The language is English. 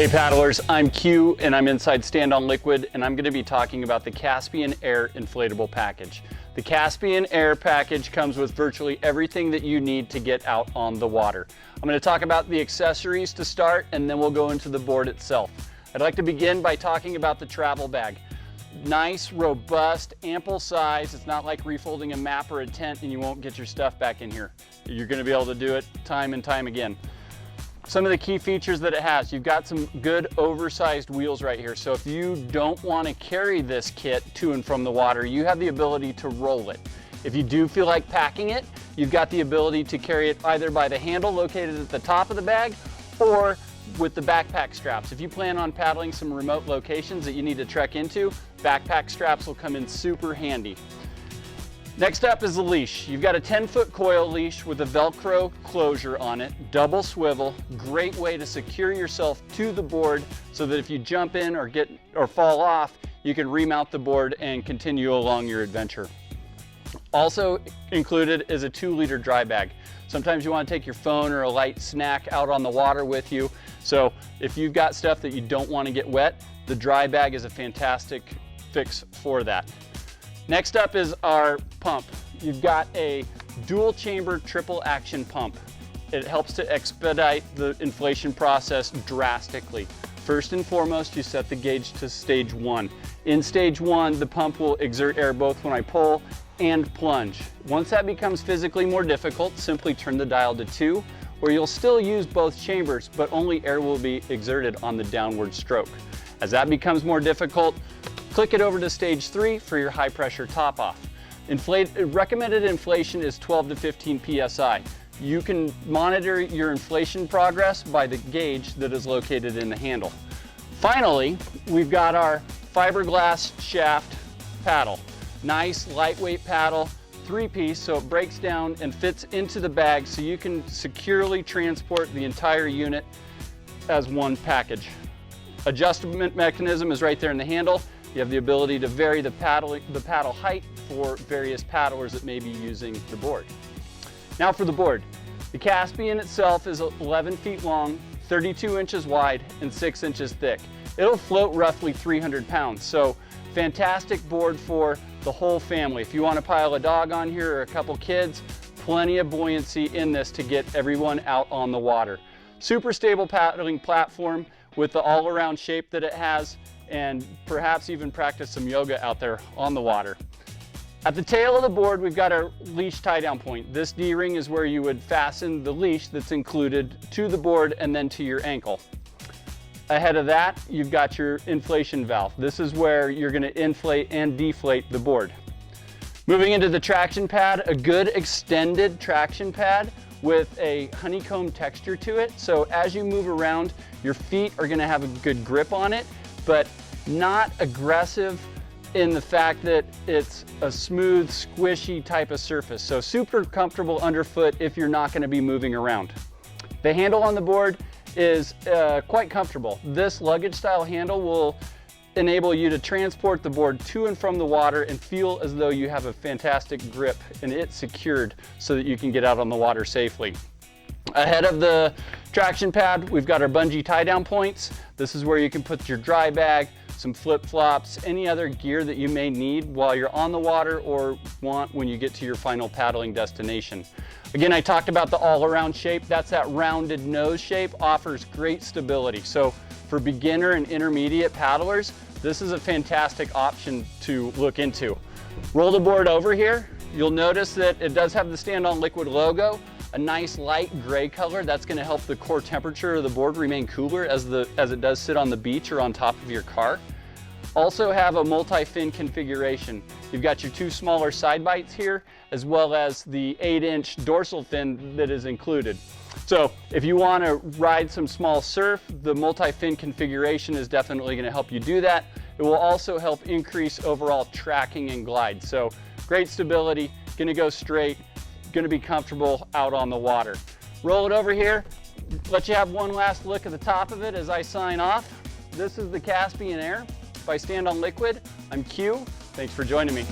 Hey paddlers, I'm Q and I'm inside Stand on Liquid, and I'm going to be talking about the Caspian Air inflatable package. The Caspian Air package comes with virtually everything that you need to get out on the water. I'm going to talk about the accessories to start, and then we'll go into the board itself. I'd like to begin by talking about the travel bag. Nice, robust, ample size. It's not like refolding a map or a tent and you won't get your stuff back in here. You're going to be able to do it time and time again. Some of the key features that it has, you've got some good oversized wheels right here. So if you don't want to carry this kit to and from the water, you have the ability to roll it. If you do feel like packing it, you've got the ability to carry it either by the handle located at the top of the bag or with the backpack straps. If you plan on paddling some remote locations that you need to trek into, backpack straps will come in super handy. Next up is the leash. You've got a 10-foot coil leash with a Velcro closure on it, double swivel, great way to secure yourself to the board so that if you jump in or fall off, you can remount the board and continue along your adventure. Also included is a 2-liter dry bag. Sometimes you want to take your phone or a light snack out on the water with you. So if you've got stuff that you don't want to get wet, the dry bag is a fantastic fix for that. Next up is our pump. You've got a dual chamber triple action pump. It helps to expedite the inflation process drastically. First and foremost, you set the gauge to stage 1. In stage 1, the pump will exert air both when I pull and plunge. Once that becomes physically more difficult, simply turn the dial to 2, where you'll still use both chambers, but only air will be exerted on the downward stroke. As that becomes more difficult, click it over to stage 3 for your high pressure top off. Recommended inflation is 12 to 15 psi. You can monitor your inflation progress by the gauge that is located in the handle. Finally, we've got our fiberglass shaft paddle. Nice lightweight paddle, 3-piece, so it breaks down and fits into the bag so you can securely transport the entire unit as one package. Adjustment mechanism is right there in the handle. You have the ability to vary the paddle height for various paddlers that may be using the board. Now for the board. The Caspian itself is 11 feet long, 32 inches wide, and 6 inches thick. It'll float roughly 300 pounds, so fantastic board for the whole family. If you want to pile a dog on here or a couple kids, plenty of buoyancy in this to get everyone out on the water. Super stable paddling platform with the all-around shape that it has, and perhaps even practice some yoga out there on the water. At the tail of the board, we've got our leash tie-down point. This D-ring is where you would fasten the leash that's included to the board and then to your ankle. Ahead of that, you've got your inflation valve. This is where you're going to inflate and deflate the board. Moving into the traction pad, a good extended traction pad with a honeycomb texture to it. So as you move around, your feet are going to have a good grip on it, but not aggressive in the fact that it's a smooth, squishy type of surface. So super comfortable underfoot if you're not going to be moving around. The handle on the board is quite comfortable. This luggage style handle will enable you to transport the board to and from the water and feel as though you have a fantastic grip and it's secured so that you can get out on the water safely. Ahead of the traction pad, we've got our bungee tie-down points. This is where you can put your dry bag, some flip-flops, any other gear that you may need while you're on the water or want when you get to your final paddling destination. Again, I talked about the all-around shape. That's that rounded nose shape, offers great stability. So for beginner and intermediate paddlers, this is a fantastic option to look into. Roll the board over here. You'll notice that it does have the Stand on Liquid logo, a nice light gray color. That's going to help the core temperature of the board remain cooler as it does sit on the beach or on top of your car. Also have a multi-fin configuration. You've got your 2 smaller side bites here, as well as the 8-inch dorsal fin that is included. So if you want to ride some small surf, the multi-fin configuration is definitely going to help you do that. It will also help increase overall tracking and glide. So great stability, going to go straight, going to be comfortable out on the water. Roll it over here, let you have one last look at the top of it as I sign off. This is the Caspian Air by Stand on Liquid. I'm Q. Thanks for joining me.